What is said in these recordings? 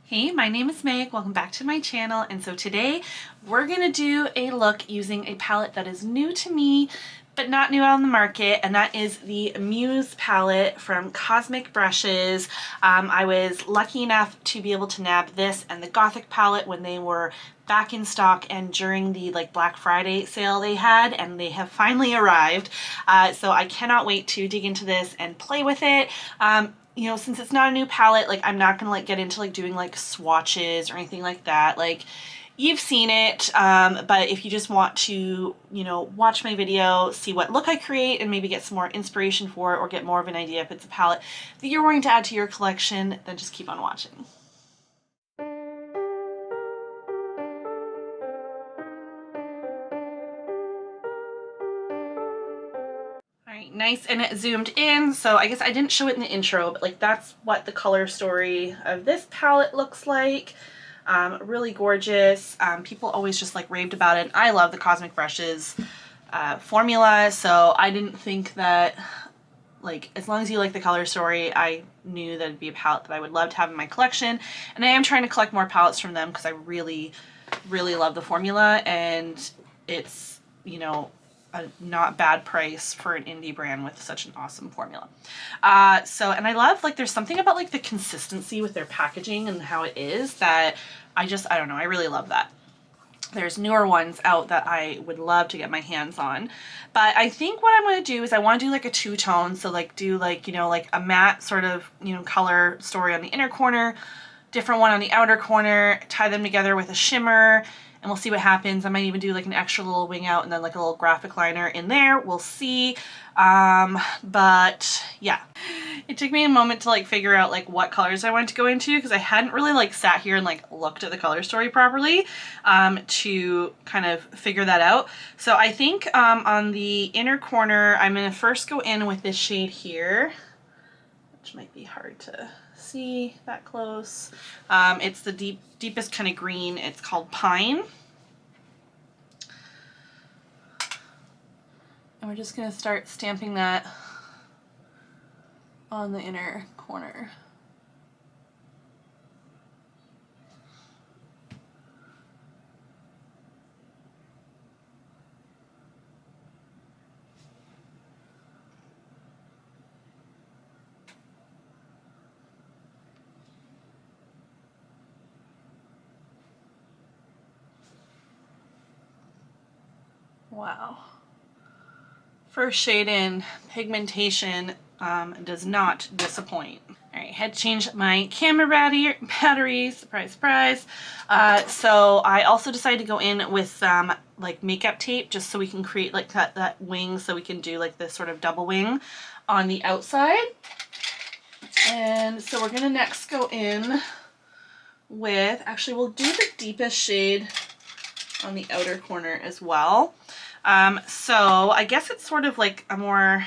Hey, my name is Meg. Welcome back to my channel. And so today we're going to do a look using a palette that is new to me, but not new on the market, and that is the Muse palette from Cosmic Brushes. I was lucky enough to be able to nab this and the Gothic palette when they were back in stock and during the Black Friday sale they had, and they have finally arrived. So I cannot wait to dig into this and play with it. You know, since it's not a new palette, I'm not gonna get into doing swatches or anything like that. You've seen it, but if you just want to, watch my video, see what look I create, and maybe get some more inspiration for it, or get more of an idea if it's a palette that you're wanting to add to your collection, then just keep on watching. Alright, nice and zoomed in. So I guess I didn't show it in the intro, but that's what the color story of this palette looks like. Really gorgeous. People always just raved about it. I love the Cosmic Brushes formula, so I didn't think that, as long as you like the color story, I knew that it'd be a palette that I would love to have in my collection. And I am trying to collect more palettes from them because I really, really love the formula, and it's, a not bad price for an indie brand with such an awesome formula. And I love, there's something about the consistency with their packaging and how it is that I don't know, I really love that. There's newer ones out that I would love to get my hands on, but I think what I'm going to do is I want to do a two-tone, so do a matte sort of color story on the inner corner, different one on the outer corner, tie them together with a shimmer, and we'll see what happens. I might even do an extra little wing out and then a little graphic liner in there. We'll see. But yeah, it took me a moment to figure out what colors I wanted to go into, because I hadn't really sat here and looked at the color story properly to kind of figure that out. So I think on the inner corner, I'm going to first go in with this shade here, which might be hard to see that close. It's the deepest kind of green. It's called Pine. And we're just going to start stamping that on the inner corner. Wow. First shade in, pigmentation does not disappoint. All right, had to change my camera battery, surprise, surprise. So I also decided to go in with some makeup tape, just so we can create that wing, so we can do this sort of double wing on the outside. And so we're gonna next go in with, actually we'll do the deepest shade on the outer corner as well. So I guess it's sort of a more,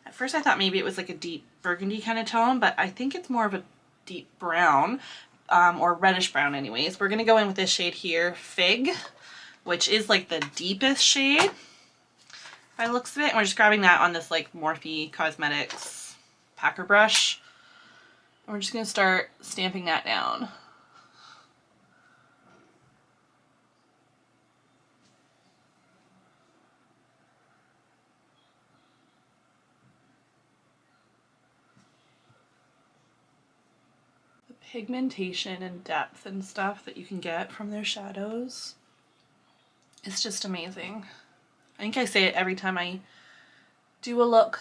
at first I thought maybe it was a deep burgundy kind of tone, but I think it's more of a deep brown, or reddish brown anyways. We're gonna go in with this shade here, Fig, which is the deepest shade by the looks of it. And we're just grabbing that on this Morphe Cosmetics packer brush. And we're just gonna start stamping that down. Pigmentation and depth and stuff that you can get from their shadows, it's just amazing. I think I say it every time I do a look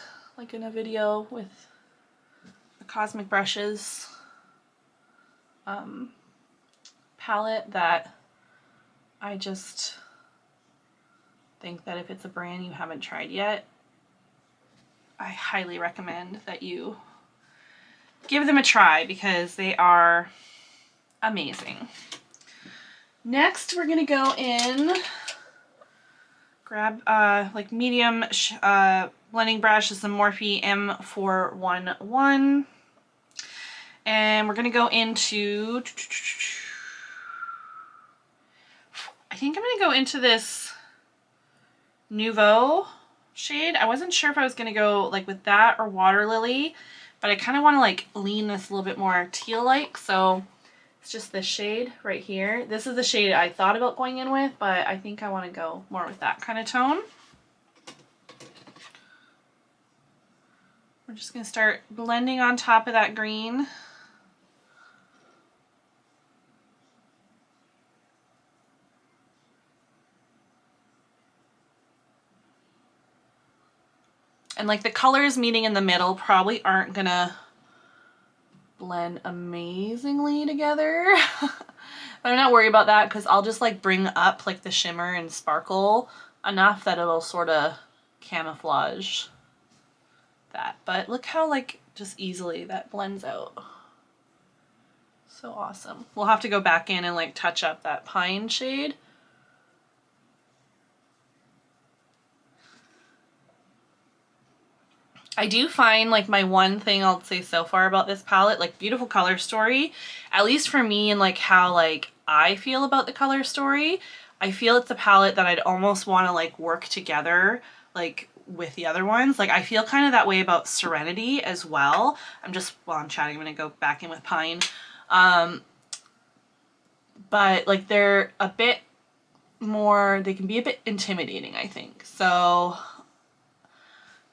in a video with the Cosmic Brushes palette, that I just think that if it's a brand you haven't tried yet, I highly recommend that you give them a try, because they are amazing. Next, we're gonna go in, grab medium blending brush. Is the Morphe M411, and we're gonna go into, I think I'm gonna go into this Nouveau shade. I wasn't sure if I was gonna go with that or Water Lily, but I kind of want to lean this a little bit more teal-like, so It's just this shade right here. This is the shade I thought about going in with, but I think I want to go more with that kind of tone. We're just going to start blending on top of that green. And like the colors meeting in the middle probably aren't gonna blend amazingly together. But I'm not worried about that because I'll just like bring up like the shimmer and sparkle enough that it'll sort of camouflage that. But look how like just easily that blends out. So awesome. We'll have to go back in and like touch up that pine shade. I do find like my one thing I'll say so far about this palette, like beautiful color story, at least for me and like how like I feel about the color story, I feel it's a palette that I'd almost want to like work together like with the other ones. Like I feel kind of that way about Serenity as well. While I'm chatting, I'm gonna go back in with Pine. But like they're a bit more, they can be a bit intimidating, I think. So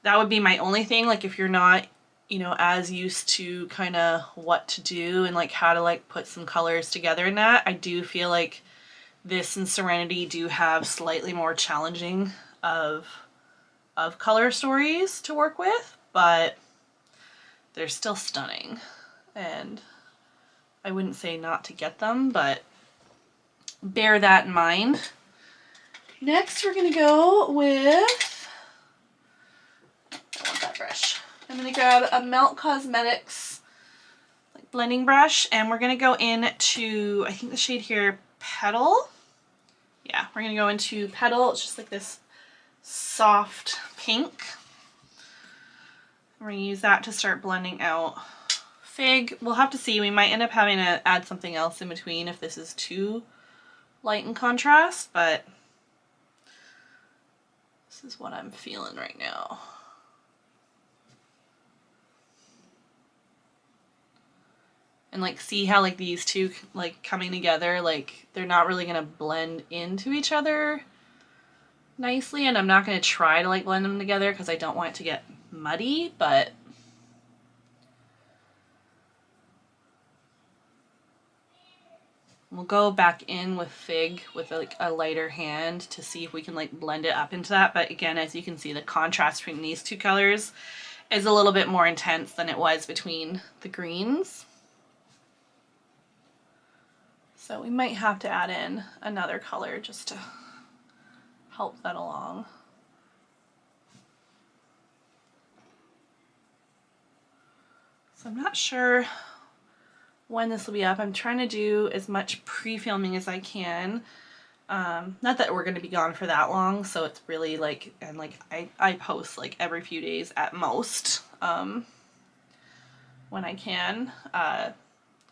that would be my only thing. Like if you're not, you know, as used to kind of what to do and like how to like put some colors together in that, I do feel like this and Serenity do have slightly more challenging of color stories to work with, but they're still stunning. And I wouldn't say not to get them, but bear that in mind. Next, we're gonna go with, I want that brush. I'm gonna grab a Melt Cosmetics like blending brush, and we're gonna go into, I think the shade here, Petal. Yeah, we're gonna go into Petal. It's just like this soft pink. We're gonna use that to start blending out Fig. We'll have to see. We might end up having to add something else in between if this is too light in contrast, but this is what I'm feeling right now. And like see how like these two like coming together, like they're not really gonna blend into each other nicely, and I'm not gonna try to like blend them together because I don't want it to get muddy, but we'll go back in with Fig with like a lighter hand to see if we can like blend it up into that. But again, as you can see, the contrast between these two colors is a little bit more intense than it was between the greens. So we might have to add in another color just to help that along. So I'm not sure when this will be up. I'm trying to do as much pre-filming as I can. Not that we're going to be gone for that long, so it's really like, and like I post like every few days at most when I can.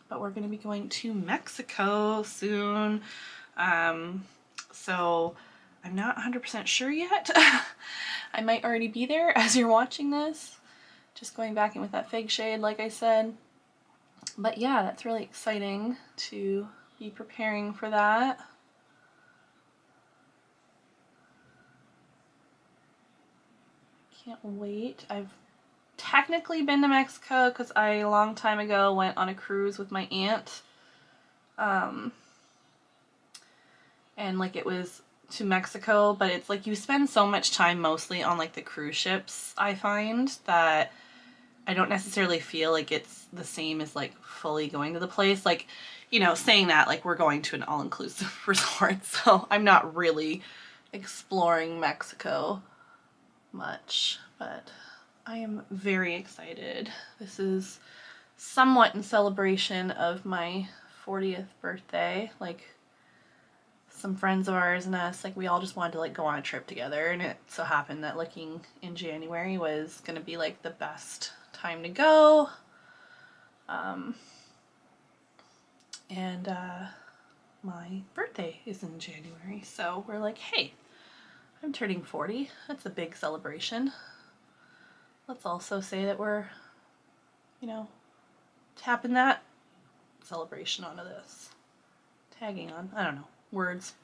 But we're going to be going to Mexico soon. So I'm not 100% sure yet. I might already be there as you're watching this. Just going back in with that Fig shade, like I said. But yeah, that's really exciting to be preparing for that. Can't wait. I've technically been to Mexico because I a long time ago went on a cruise with my aunt. And like it was to Mexico, but it's like you spend so much time mostly on like the cruise ships, I find, that I don't necessarily feel like it's the same as like fully going to the place. Like, you know, saying that, like we're going to an all-inclusive resort, so I'm not really exploring Mexico much, but I am very excited. This is somewhat in celebration of my 40th birthday. Like some friends of ours and us, like we all just wanted to like go on a trip together, and it so happened that looking in January was gonna be like the best time to go. And my birthday is in January, so we're like, hey, I'm turning 40. That's a big celebration. Let's also say that we're, you know, tapping that celebration onto this. Tagging on, I don't know, words.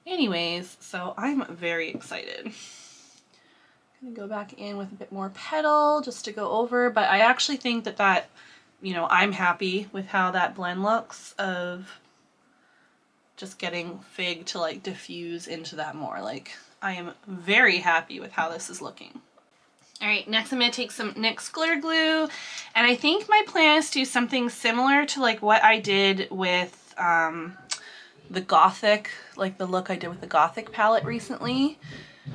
Anyways, so I'm very excited. Gonna go back in with a bit more petal just to go over, but I actually think that, you know, I'm happy with how that blend looks of just getting Fig to like diffuse into that more. Like, I am very happy with how this is looking. All right, next I'm gonna take some NYX glitter glue, and I think my plan is to do something similar to like what I did with the Gothic, like the look I did with the Gothic palette recently.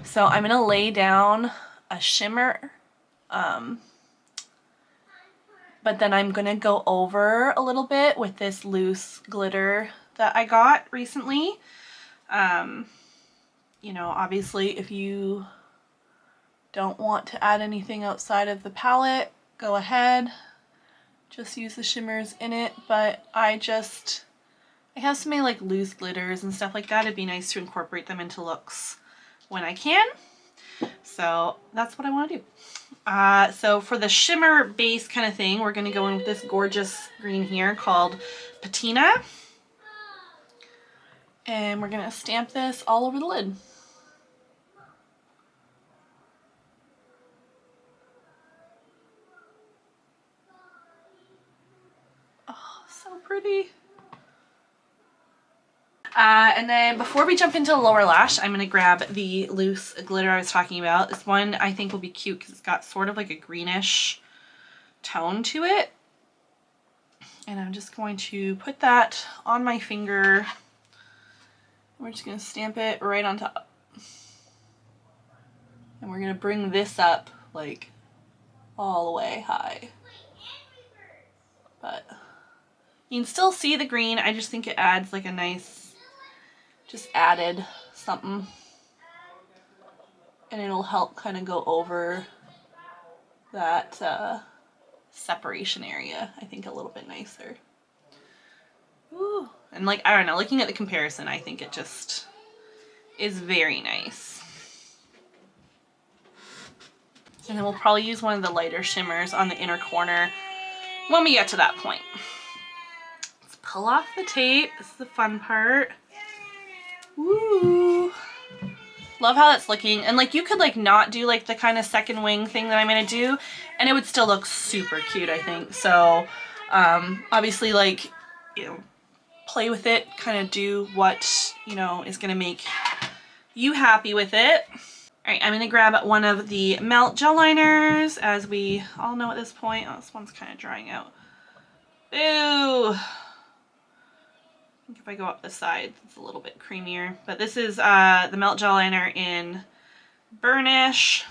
So I'm gonna lay down a shimmer, but then I'm gonna go over a little bit with this loose glitter that I got recently. You know, obviously if you don't want to add anything outside of the palette, go ahead, just use the shimmers in it, but I have so many like loose glitters and stuff like that, it'd be nice to incorporate them into looks when I can. So that's what I want to do. So for the shimmer base kind of thing, we're going to go in with this gorgeous green here called Patina. And we're going to stamp this all over the lid. Oh, so pretty. And then before we jump into the lower lash, I'm going to grab the loose glitter I was talking about. This one I think will be cute because it's got sort of like a greenish tone to it. And I'm just going to put that on my finger. We're just going to stamp it right on top. And we're going to bring this up like all the way high. But you can still see the green. I just think it adds like a nice, just added something. And it'll help kind of go over that separation area, I think, a little bit nicer. Ooh. And like, I don't know, looking at the comparison, I think it just is very nice. And then we'll probably use one of the lighter shimmers on the inner corner when we get to that point. Let's pull off the tape. This is the fun part. Woo! Love how that's looking. And like, you could like not do like the kind of second wing thing that I'm gonna do, and it would still look super cute, I think. So obviously, like, you know, play with it, kind of do what, you know, is gonna make you happy with it. All right, I'm gonna grab one of the Melt gel liners, as we all know at this point. Oh, this one's kind of drying out. Ooh. I think if I go up the side, it's a little bit creamier. But this is the Melt gel liner in Burnish.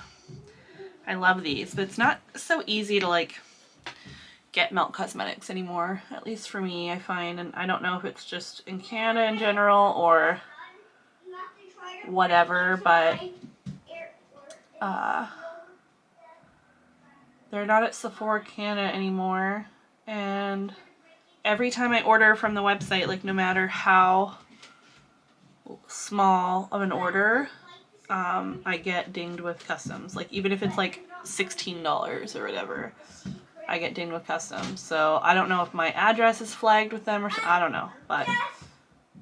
I love these, but it's not so easy to like get Melt Cosmetics anymore, at least for me, I find. And I don't know if it's just in Canada in general or whatever, but they're not at Sephora Canada anymore. And every time I order from the website, like no matter how small of an order, I get dinged with customs. Like even if it's like $16 or whatever, I get dinged with customs. So I don't know if my address is flagged with them or I don't know, but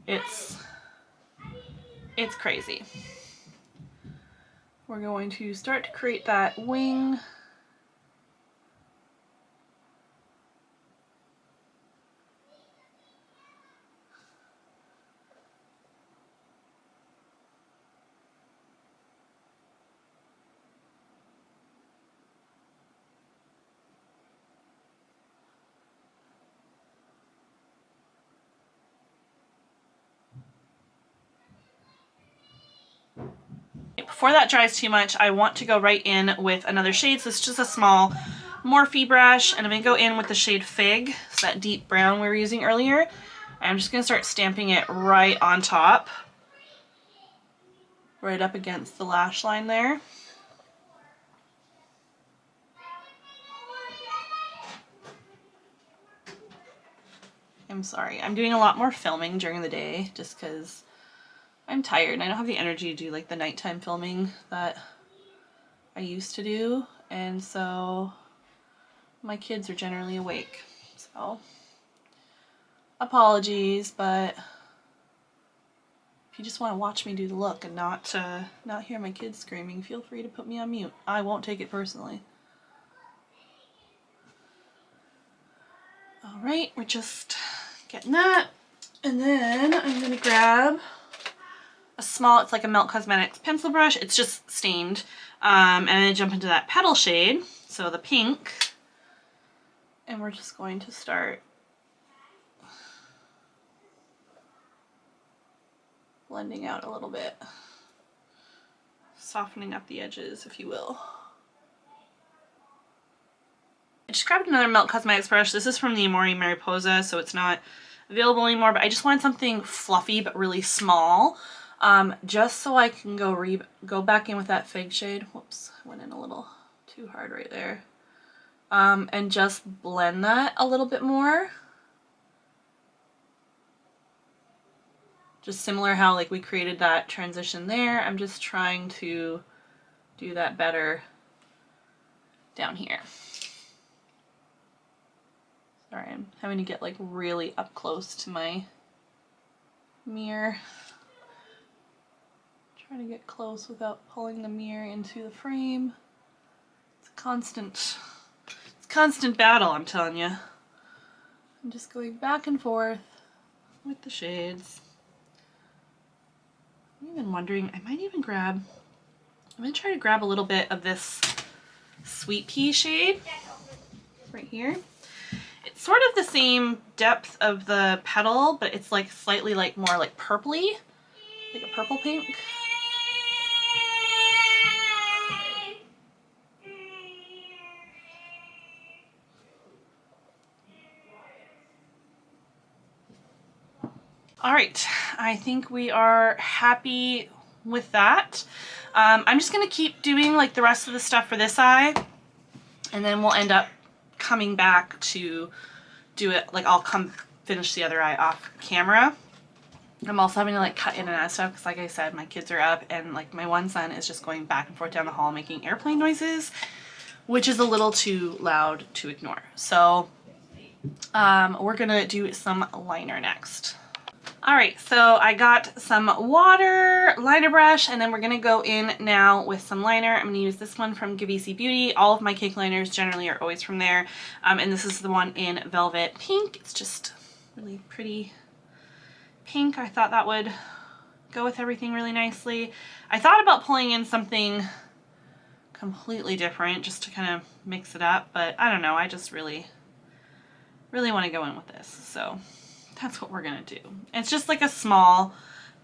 it's crazy. We're going to start to create that wing. Before that dries too much, I want to go right in with another shade. So it's just a small Morphe brush, and I'm going to go in with the shade Fig, so that deep brown we were using earlier. And I'm just going to start stamping it right on top, right up against the lash line there. I'm sorry, I'm doing a lot more filming during the day just because I'm tired and I don't have the energy to do like the nighttime filming that I used to do, and so my kids are generally awake. So apologies, but if you just want to watch me do the look and not hear my kids screaming, feel free to put me on mute. I won't take it personally. All right, we're just getting that. And then I'm gonna grab a small, it's like a Milk Cosmetics pencil brush. It's just stained. And I'm gonna jump into that petal shade, so the pink. And we're just going to start blending out a little bit. Softening up the edges, if you will. I just grabbed another Milk Cosmetics brush. This is from the Amore Mariposa, so it's not available anymore, but I just wanted something fluffy but really small, just so I can go back in with that Fig shade. Whoops, I went in a little too hard right there. And just blend that a little bit more. Just similar how like we created that transition there. I'm just trying to do that better down here. Sorry, I'm having to get like really up close to my mirror. Trying to get close without pulling the mirror into the frame. It's a constant battle, I'm telling you. I'm just going back and forth with the shades. I'm even wondering, I'm gonna try to grab a little bit of this Sweet Pea shade right here. It's sort of the same depth of the petal, but it's like slightly like more like purpley, like a purple pink. All right, I think we are happy with that. I'm just gonna keep doing like the rest of the stuff for this eye, and then we'll end up coming back to do it, like I'll come finish the other eye off camera. I'm also having to like cut in and out of stuff because like I said, my kids are up and like my one son is just going back and forth down the hall making airplane noises, which is a little too loud to ignore. So we're gonna do some liner next. All right, so I got some water, liner brush, and then we're gonna go in now with some liner. I'm gonna use this one from Gavisi Beauty. All of my cake liners generally are always from there. And this is the one in Velvet Pink. It's just really pretty pink. I thought that would go with everything really nicely. I thought about pulling in something completely different just to kind of mix it up, but I don't know, I just really want to go in with this, so that's what we're gonna do. It's just like a small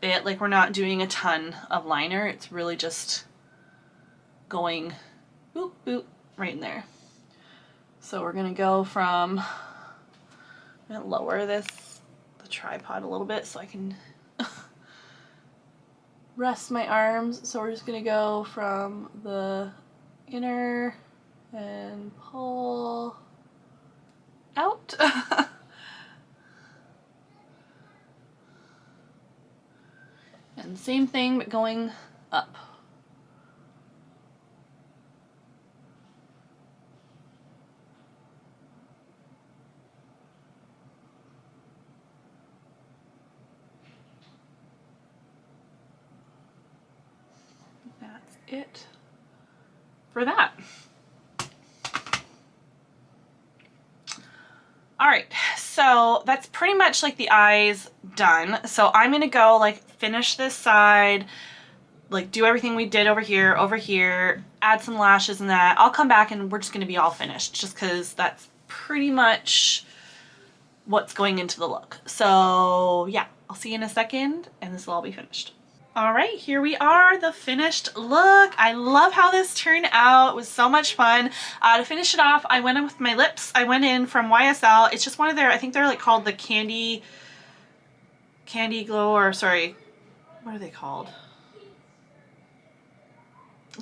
bit, like we're not doing a ton of liner, it's really just going boop boop right in there. So we're gonna go from, I'm gonna lower the tripod a little bit so I can rest my arms. So we're just gonna go from the inner and pull out. And same thing, but going up. That's it for that. All right, so that's pretty much like the eyes done. So I'm gonna go like finish this side, like do everything we did over here, add some lashes and that. I'll come back and we're just gonna be all finished just because that's pretty much what's going into the look. So yeah, I'll see you in a second and this will all be finished. All right, here we are, the finished look. I love how this turned out. It was so much fun. To finish it off, I went in with my lips. I went in from YSL. It's just one of their, I think they're like called the Candy Glow, or sorry, what are they called?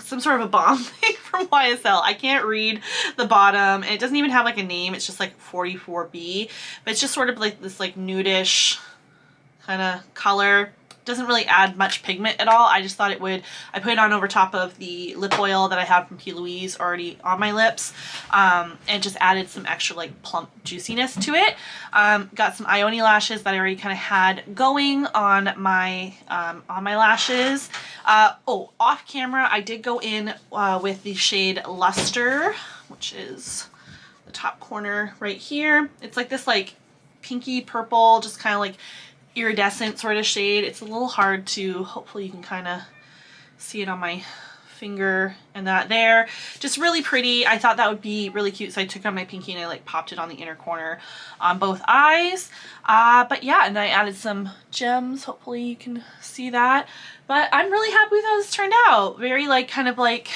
Some sort of a balm thing from YSL. I can't read the bottom, and it doesn't even have like a name. It's just like 44B, but it's just sort of like this like nudish kind of color. doesn't really add much pigment at all. I just thought it would. I put it on over top of the lip oil that I have from P. Louise already on my lips, and just added some extra like plump juiciness to it. Got some Ioni lashes that I already kind of had going on my lashes. Oh, off camera, I did go in with the shade Luster, which is the top corner right here. It's like this like pinky purple, just kind of like iridescent sort of shade. It's a little hard to, hopefully you can kind of see it on my finger and that there. Just really pretty. I thought that would be really cute, so I took on my pinky and I like popped it on the inner corner on both eyes. But yeah, and I added some gems. Hopefully you can see that. But I'm really happy with how this turned out. Very like kind of like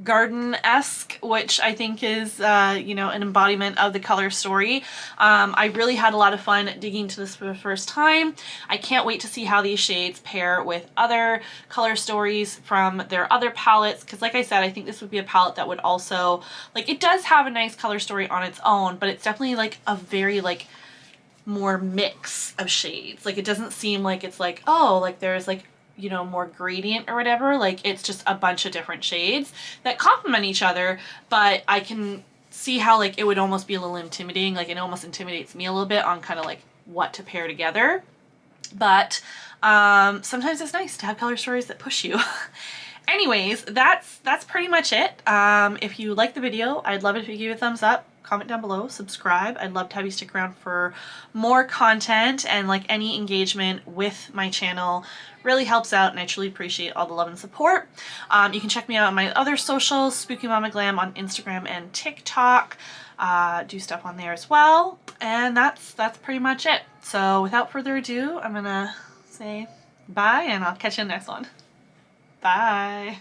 garden-esque, which I think is you know, an embodiment of the color story. I really had a lot of fun digging into this for the first time. I can't wait to see how these shades pair with other color stories from their other palettes, because like I said, I think this would be a palette that would also, like, it does have a nice color story on its own, but it's definitely like a very like more mix of shades. Like, it doesn't seem like it's like, oh, like there's like, you know, more gradient or whatever. Like, it's just a bunch of different shades that complement each other, but I can see how like it would almost be a little intimidating. Like, it almost intimidates me a little bit on kind of like what to pair together. But sometimes it's nice to have color stories that push you. Anyways, that's pretty much it. If you like the video, I'd love it if you give it a thumbs up, comment down below, subscribe. I'd love to have you stick around for more content, and like any engagement with my channel really helps out, and I truly appreciate all the love and support. You can check me out on my other socials, Spooky Mama Glam on Instagram and TikTok. Do stuff on there as well, and that's pretty much it. So without further ado, I'm gonna say bye, and I'll catch you in the next one. Bye.